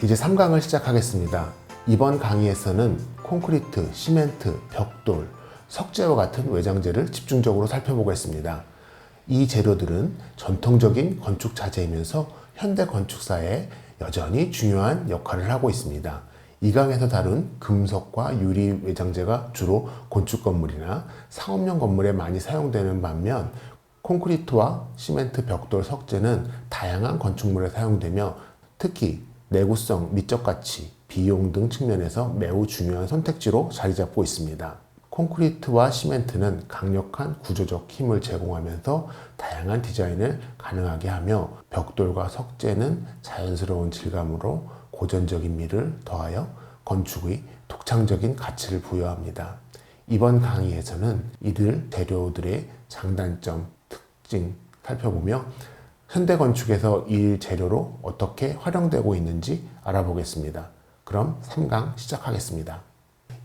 이제 3강을 시작하겠습니다. 이번 강의에서는 콘크리트, 시멘트, 벽돌, 석재와 같은 외장재를 집중적으로 살펴보겠습니다. 이 재료들은 전통적인 건축 자재이면서 현대 건축사에 여전히 중요한 역할을 하고 있습니다. 이 강에서 다룬 금속과 유리 외장재가 주로 건축 건물이나 상업용 건물에 많이 사용되는 반면 콘크리트와 시멘트, 벽돌, 석재는 다양한 건축물에 사용되며 특히 내구성, 미적 가치, 비용 등 측면에서 매우 중요한 선택지로 자리 잡고 있습니다. 콘크리트와 시멘트는 강력한 구조적 힘을 제공하면서 다양한 디자인을 가능하게 하며 벽돌과 석재는 자연스러운 질감으로 고전적인 미를 더하여 건축의 독창적인 가치를 부여합니다. 이번 강의에서는 이들 재료들의 장단점, 특징 살펴보며 현대 건축에서 이 재료로 어떻게 활용되고 있는지 알아보겠습니다. 그럼 3강 시작하겠습니다.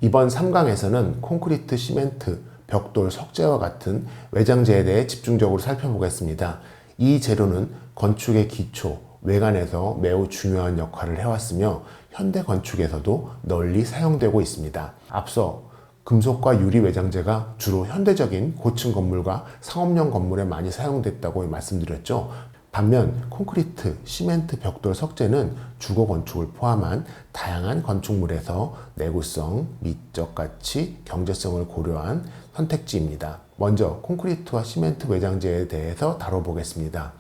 이번 3강에서는 콘크리트, 시멘트, 벽돌, 석재와 같은 외장재에 대해 집중적으로 살펴보겠습니다. 이 재료는 건축의 기초, 외관에서 매우 중요한 역할을 해왔으며 현대 건축에서도 널리 사용되고 있습니다. 앞서 금속과 유리 외장재가 주로 현대적인 고층 건물과 상업용 건물에 많이 사용됐다고 말씀드렸죠. 반면 콘크리트, 시멘트, 벽돌, 석재는 주거 건축을 포함한 다양한 건축물에서 내구성, 미적 가치, 경제성을 고려한 선택지입니다. 먼저 콘크리트와 시멘트 외장재에 대해서 다뤄보겠습니다.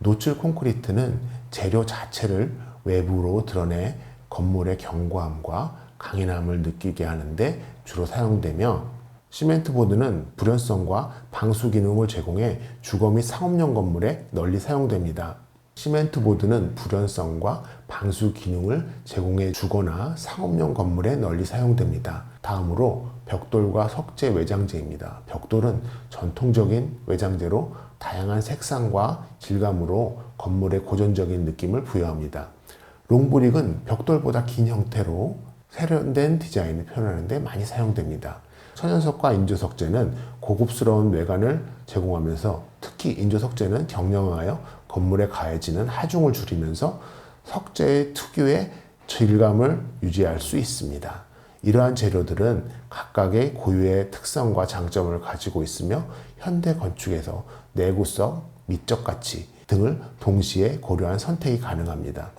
노출 콘크리트는 재료 자체를 외부로 드러내 건물의 견고함과 강인함을 느끼게 하는데 주로 사용되며 시멘트 보드는 불연성과 방수 기능을 제공해 주거 및 상업용 건물에 널리 사용됩니다. 시멘트 보드는 불연성과 방수 기능을 제공해 주거나 상업용 건물에 널리 사용됩니다. 다음으로 벽돌과 석재 외장재입니다. 벽돌은 전통적인 외장재로 다양한 색상과 질감으로 건물에 고전적인 느낌을 부여합니다. 롱브릭은 벽돌보다 긴 형태로 세련된 디자인을 표현하는 데 많이 사용됩니다. 천연석과 인조석재는 고급스러운 외관을 제공하면서 특히 인조석재는 경량하여 건물에 가해지는 하중을 줄이면서 석재의 특유의 질감을 유지할 수 있습니다. 이러한 재료들은 각각의 고유의 특성과 장점을 가지고 있으며 현대 건축에서 내구성, 미적 가치 등을 동시에 고려한 선택이 가능합니다.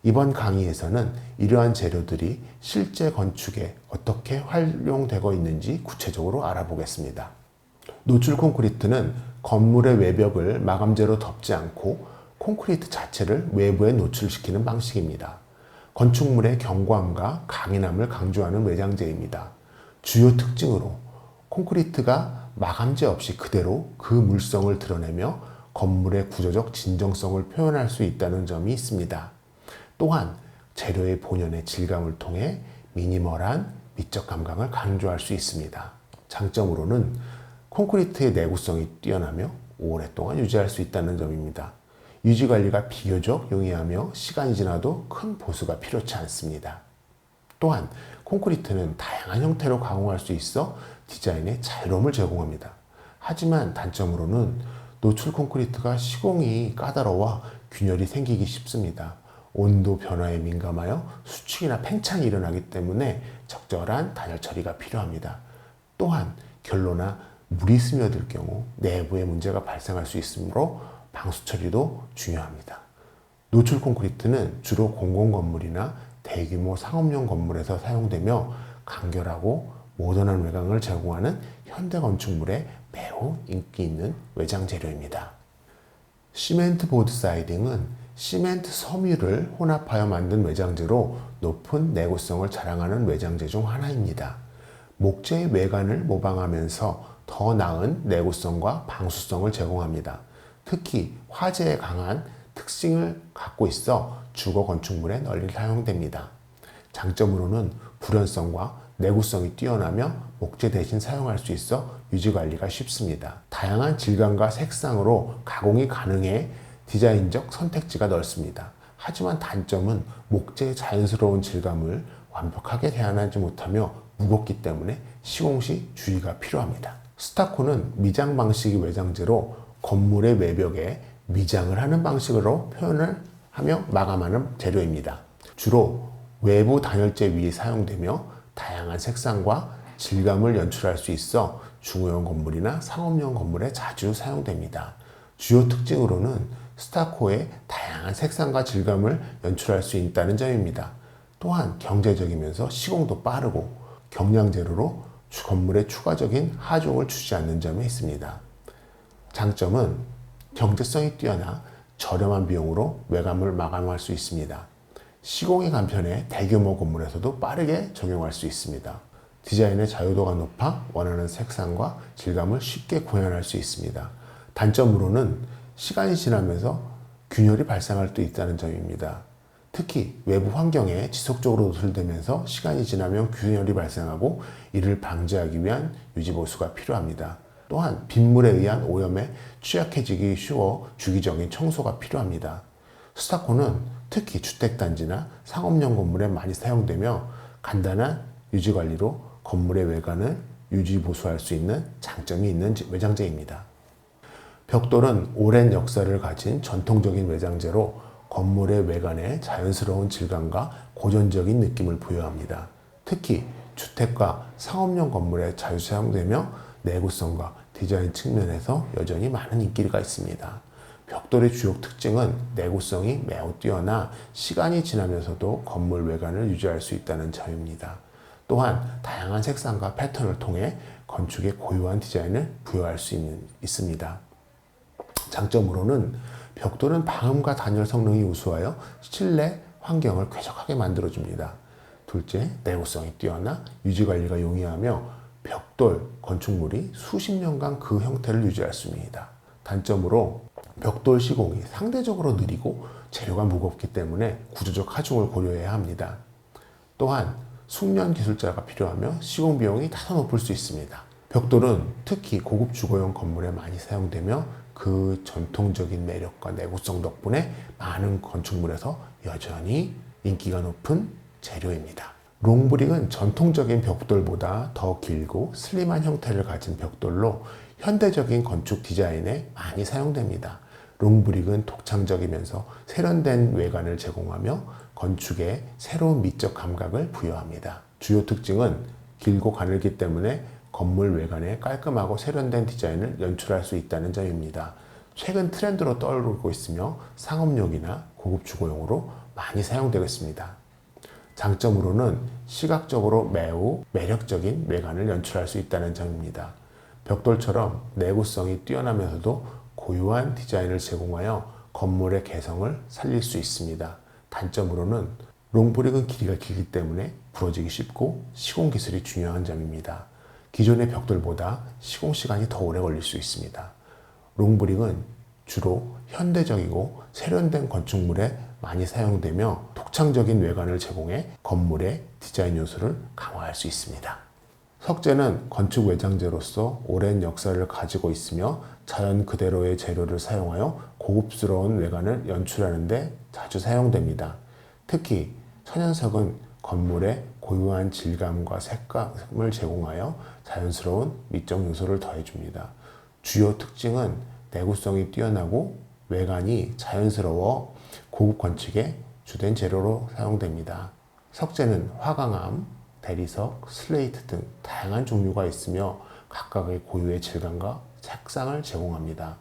이번 강의에서는 이러한 재료들이 실제 건축에 어떻게 활용되고 있는지 구체적으로 알아보겠습니다. 노출 콘크리트는 건물의 외벽을 마감재로 덮지 않고 콘크리트 자체를 외부에 노출시키는 방식입니다. 건축물의 견고함과 강인함을 강조하는 외장재입니다. 주요 특징으로 콘크리트가 마감재 없이 그대로 그 물성을 드러내며 건물의 구조적 진정성을 표현할 수 있다는 점이 있습니다. 또한 재료의 본연의 질감을 통해 미니멀한 미적 감각을 강조할 수 있습니다. 장점으로는 콘크리트의 내구성이 뛰어나며 오랫동안 유지할 수 있다는 점입니다. 유지 관리가 비교적 용이하며 시간이 지나도 큰 보수가 필요치 않습니다. 또한 콘크리트는 다양한 형태로 가공할 수 있어 디자인에 자유로움을 제공합니다. 하지만 단점으로는 노출 콘크리트가 시공이 까다로워 균열이 생기기 쉽습니다. 온도 변화에 민감하여 수축이나 팽창이 일어나기 때문에 적절한 단열 처리가 필요합니다. 또한 결로나 물이 스며들 경우 내부에 문제가 발생할 수 있으므로 방수 처리도 중요합니다. 노출 콘크리트는 주로 공공건물이나 대규모 상업용 건물에서 사용되며 간결하고 모던한 외관을 제공하는 현대 건축물에 매우 인기 있는 외장 재료입니다. 시멘트 보드 사이딩은 시멘트 섬유를 혼합하여 만든 외장재로 높은 내구성을 자랑하는 외장재 중 하나입니다. 목재의 외관을 모방하면서 더 나은 내구성과 방수성을 제공합니다. 특히 화재에 강한 특징을 갖고 있어 주거 건축물에 널리 사용됩니다. 장점으로는 불연성과 내구성이 뛰어나며 목재 대신 사용할 수 있어 유지 관리가 쉽습니다. 다양한 질감과 색상으로 가공이 가능해 디자인적 선택지가 넓습니다. 하지만 단점은 목재의 자연스러운 질감을 완벽하게 대안하지 못하며 무겁기 때문에 시공 시 주의가 필요합니다. 스타코는 미장 방식의 외장재로 건물의 외벽에 미장을 하는 방식으로 표현을 하며 마감하는 재료입니다. 주로 외부 단열재 위에 사용되며 다양한 색상과 질감을 연출할 수 있어 중후용 건물이나 상업용 건물에 자주 사용됩니다. 주요 특징으로는 스타코의 다양한 색상과 질감을 연출할 수 있다는 점입니다. 또한 경제적이면서 시공도 빠르고 경량 재료로 건물에 추가적인 하중을 주지 않는 점이 있습니다. 장점은 경제성이 뛰어나 저렴한 비용으로 외관을 마감할 수 있습니다. 시공이 간편해 대규모 건물에서도 빠르게 적용할 수 있습니다. 디자인의 자유도가 높아 원하는 색상과 질감을 쉽게 구현할 수 있습니다. 단점으로는 시간이 지나면서 균열이 발생할 수 있다는 점입니다. 특히 외부 환경에 지속적으로 노출되면서 시간이 지나면 균열이 발생하고 이를 방지하기 위한 유지보수가 필요합니다. 또한 빗물에 의한 오염에 취약해지기 쉬워 주기적인 청소가 필요합니다. 스타코는 특히 주택단지나 상업용 건물에 많이 사용되며 간단한 유지관리로 건물의 외관을 유지보수할 수 있는 장점이 있는 외장재입니다. 벽돌은 오랜 역사를 가진 전통적인 외장재로 건물의 외관에 자연스러운 질감과 고전적인 느낌을 부여합니다. 특히 주택과 상업용 건물에 자주 사용되며 내구성과 디자인 측면에서 여전히 많은 인기가 있습니다. 벽돌의 주요 특징은 내구성이 매우 뛰어나 시간이 지나면서도 건물 외관을 유지할 수 있다는 점입니다. 또한 다양한 색상과 패턴을 통해 건축에 고유한 디자인을 부여할 수 있습니다. 장점으로는 벽돌은 방음과 단열 성능이 우수하여 실내 환경을 쾌적하게 만들어줍니다. 둘째, 내구성이 뛰어나 유지관리가 용이하며 벽돌 건축물이 수십 년간 그 형태를 유지할 수 있습니다. 단점으로 벽돌 시공이 상대적으로 느리고 재료가 무겁기 때문에 구조적 하중을 고려해야 합니다. 또한 숙련 기술자가 필요하며 시공 비용이 다소 높을 수 있습니다. 벽돌은 특히 고급 주거용 건물에 많이 사용되며 그 전통적인 매력과 내구성 덕분에 많은 건축물에서 여전히 인기가 높은 재료입니다. 롱브릭은 전통적인 벽돌보다 더 길고 슬림한 형태를 가진 벽돌로 현대적인 건축 디자인에 많이 사용됩니다. 롱브릭은 독창적이면서 세련된 외관을 제공하며 건축에 새로운 미적 감각을 부여합니다. 주요 특징은 길고 가늘기 때문에 건물 외관에 깔끔하고 세련된 디자인을 연출할 수 있다는 점입니다. 최근 트렌드로 떠오르고 있으며 상업용이나 고급 주거용으로 많이 사용되고 있습니다. 장점으로는 시각적으로 매우 매력적인 외관을 연출할 수 있다는 점입니다. 벽돌처럼 내구성이 뛰어나면서도 고유한 디자인을 제공하여 건물의 개성을 살릴 수 있습니다. 단점으로는 롱브릭은 길이가 길기 때문에 부러지기 쉽고 시공 기술이 중요한 점입니다. 기존의 벽돌보다 시공 시간이 더 오래 걸릴 수 있습니다. 롱브릭은 주로 현대적이고 세련된 건축물에 많이 사용되며 독창적인 외관을 제공해 건물의 디자인 요소를 강화할 수 있습니다. 석재는 건축 외장재로서 오랜 역사를 가지고 있으며 자연 그대로의 재료를 사용하여 고급스러운 외관을 연출하는 데 자주 사용됩니다. 특히 천연석은 건물에 고유한 질감과 색감을 제공하여 자연스러운 미적 요소를 더해줍니다. 주요 특징은 내구성이 뛰어나고 외관이 자연스러워 고급 건축의 주된 재료로 사용됩니다. 석재는 화강암, 대리석, 슬레이트 등 다양한 종류가 있으며 각각의 고유의 질감과 색상을 제공합니다.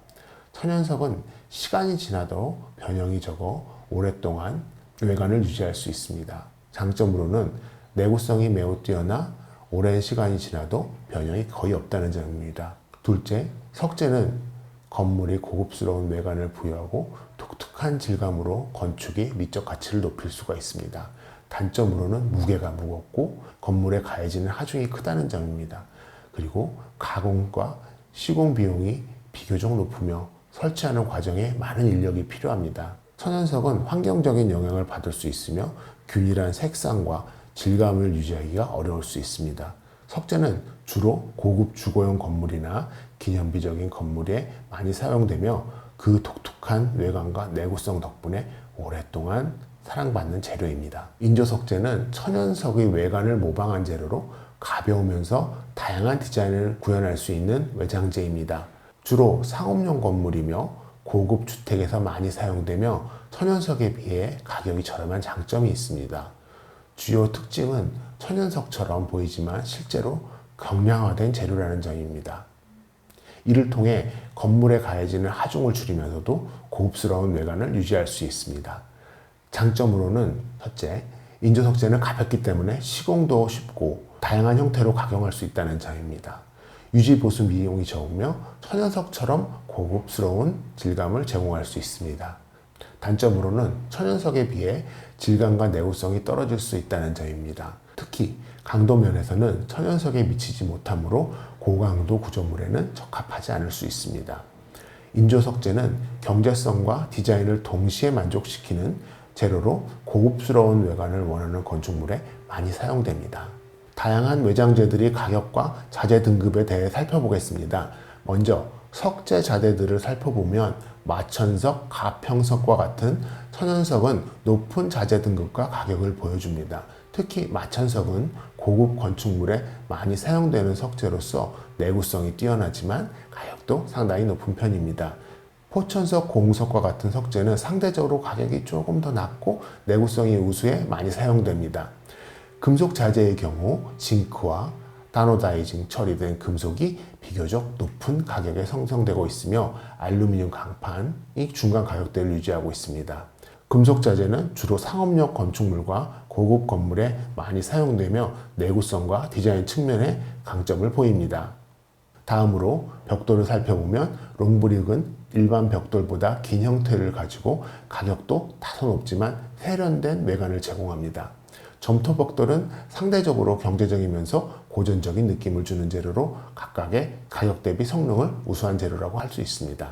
천연석은 시간이 지나도 변형이 적어 오랫동안 외관을 유지할 수 있습니다. 장점으로는 내구성이 매우 뛰어나 오랜 시간이 지나도 변형이 거의 없다는 점입니다. 둘째, 석재는 건물이 고급스러운 외관을 부여하고 독특한 질감으로 건축의 미적 가치를 높일 수가 있습니다. 단점으로는 무게가 무겁고 건물에 가해지는 하중이 크다는 점입니다. 그리고 가공과 시공 비용이 비교적 높으며 설치하는 과정에 많은 인력이 필요합니다. 천연석은 환경적인 영향을 받을 수 있으며 균일한 색상과 질감을 유지하기가 어려울 수 있습니다. 석재는 주로 고급 주거용 건물이나 기념비적인 건물에 많이 사용되며 그 독특한 외관과 내구성 덕분에 오랫동안 사랑받는 재료입니다. 인조석재는 천연석의 외관을 모방한 재료로 가벼우면서 다양한 디자인을 구현할 수 있는 외장재입니다. 주로 상업용 건물이며 고급 주택에서 많이 사용되며 천연석에 비해 가격이 저렴한 장점이 있습니다. 주요 특징은 천연석처럼 보이지만 실제로 경량화된 재료라는 점입니다. 이를 통해 건물에 가해지는 하중을 줄이면서도 고급스러운 외관을 유지할 수 있습니다. 장점으로는 첫째, 인조석재는 가볍기 때문에 시공도 쉽고 다양한 형태로 각용할 수 있다는 점입니다. 유지 보수 비용이 적으며 천연석처럼 고급스러운 질감을 제공할 수 있습니다. 단점으로는 천연석에 비해 질감과 내구성이 떨어질 수 있다는 점입니다. 특히 강도 면에서는 천연석에 미치지 못하므로 고강도 구조물에는 적합하지 않을 수 있습니다. 인조석재는 경제성과 디자인을 동시에 만족시키는 재료로 고급스러운 외관을 원하는 건축물에 많이 사용됩니다. 다양한 외장재들이 가격과 자재 등급에 대해 살펴보겠습니다. 먼저 석재 자재들을 살펴보면 마천석, 가평석과 같은 천연석은 높은 자재 등급과 가격을 보여줍니다. 특히 마천석은 고급 건축물에 많이 사용되는 석재로서 내구성이 뛰어나지만 가격도 상당히 높은 편입니다. 포천석, 공석과 같은 석재는 상대적으로 가격이 조금 더 낮고 내구성이 우수해 많이 사용됩니다. 금속 자재의 경우 징크와 다노다이징 처리된 금속이 비교적 높은 가격에 형성되고 있으며 알루미늄 강판이 중간 가격대를 유지하고 있습니다. 금속 자재는 주로 상업용 건축물과 고급 건물에 많이 사용되며 내구성과 디자인 측면에 강점을 보입니다. 다음으로 벽돌을 살펴보면 롱브릭은 일반 벽돌보다 긴 형태를 가지고 가격도 다소 높지만 세련된 외관을 제공합니다. 점토벽돌은 상대적으로 경제적이면서 고전적인 느낌을 주는 재료로 각각의 가격 대비 성능을 우수한 재료라고 할 수 있습니다.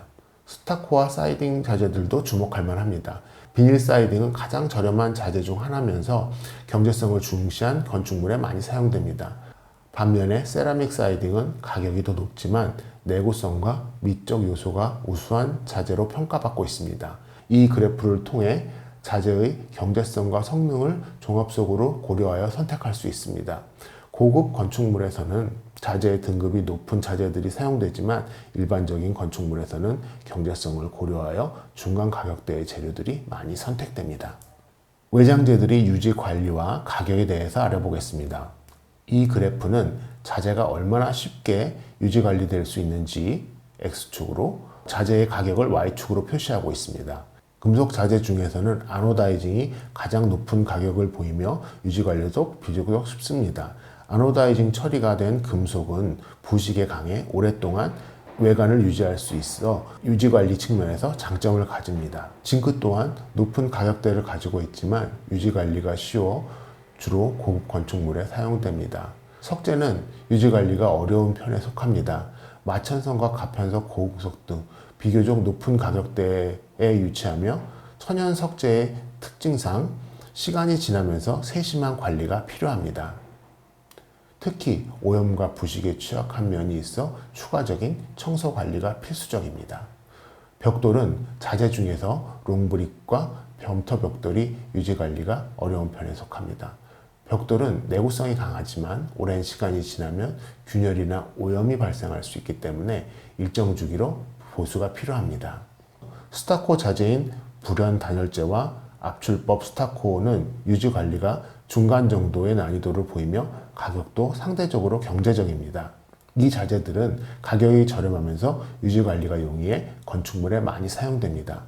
스타코와 사이딩 자재들도 주목할 만합니다. 비닐 사이딩은 가장 저렴한 자재 중 하나면서 경제성을 중시한 건축물에 많이 사용됩니다. 반면에 세라믹 사이딩은 가격이 더 높지만 내구성과 미적 요소가 우수한 자재로 평가받고 있습니다. 이 그래프를 통해 자재의 경제성과 성능을 종합적으로 고려하여 선택할 수 있습니다. 고급 건축물에서는 자재의 등급이 높은 자재들이 사용되지만 일반적인 건축물에서는 경제성을 고려하여 중간 가격대의 재료들이 많이 선택됩니다. 외장재들의 유지 관리와 가격에 대해서 알아보겠습니다. 이 그래프는 자재가 얼마나 쉽게 유지 관리될 수 있는지 X축으로, 자재의 가격을 Y축으로 표시하고 있습니다. 금속 자재 중에서는 아노다이징이 가장 높은 가격을 보이며 유지 관리도 비교적 쉽습니다. 아노다이징 처리가 된 금속은 부식에 강해 오랫동안 외관을 유지할 수 있어 유지 관리 측면에서 장점을 가집니다. 징크 또한 높은 가격대를 가지고 있지만 유지 관리가 쉬워 주로 고급 건축물에 사용됩니다. 석재는 유지 관리가 어려운 편에 속합니다. 마천석과 가편석, 고급석 등 비교적 높은 가격대에 위치하며 천연 석재의 특징상 시간이 지나면서 세심한 관리가 필요합니다. 특히 오염과 부식에 취약한 면이 있어 추가적인 청소 관리가 필수적입니다. 벽돌은 자재 중에서 롱브릭과 점토벽돌이 유지 관리가 어려운 편에 속합니다. 벽돌은 내구성이 강하지만 오랜 시간이 지나면 균열이나 오염이 발생할 수 있기 때문에 일정 주기로 보수가 필요합니다. 스타코 자재인 불연 단열재와 압출법 스타코는 유지 관리가 중간 정도의 난이도를 보이며 가격도 상대적으로 경제적입니다. 이 자재들은 가격이 저렴하면서 유지 관리가 용이해 건축물에 많이 사용됩니다.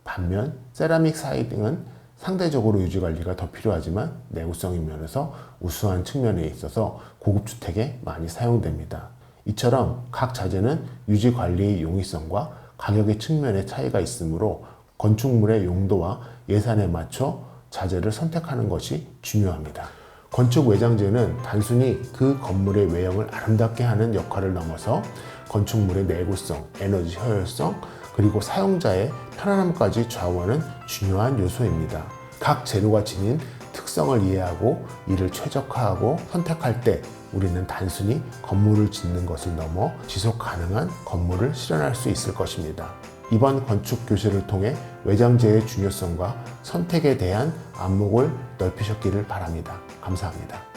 반면 세라믹 사이딩은 상대적으로 유지 관리가 더 필요하지만 내구성의 면에서 우수한 측면에 있어서 고급 주택에 많이 사용됩니다. 이처럼 각 자재는 유지 관리의 용이성과 가격의 측면의 차이가 있으므로 건축물의 용도와 예산에 맞춰 자재를 선택하는 것이 중요합니다. 건축 외장재는 단순히 그 건물의 외형을 아름답게 하는 역할을 넘어서 건축물의 내구성, 에너지 효율성, 그리고 사용자의 편안함까지 좌우하는 중요한 요소입니다. 각 재료가 지닌 특성을 이해하고 이를 최적화하고 선택할 때 우리는 단순히 건물을 짓는 것을 넘어 지속 가능한 건물을 실현할 수 있을 것입니다. 이번 건축 교실을 통해 외장재의 중요성과 선택에 대한 안목을 넓히셨기를 바랍니다. 감사합니다.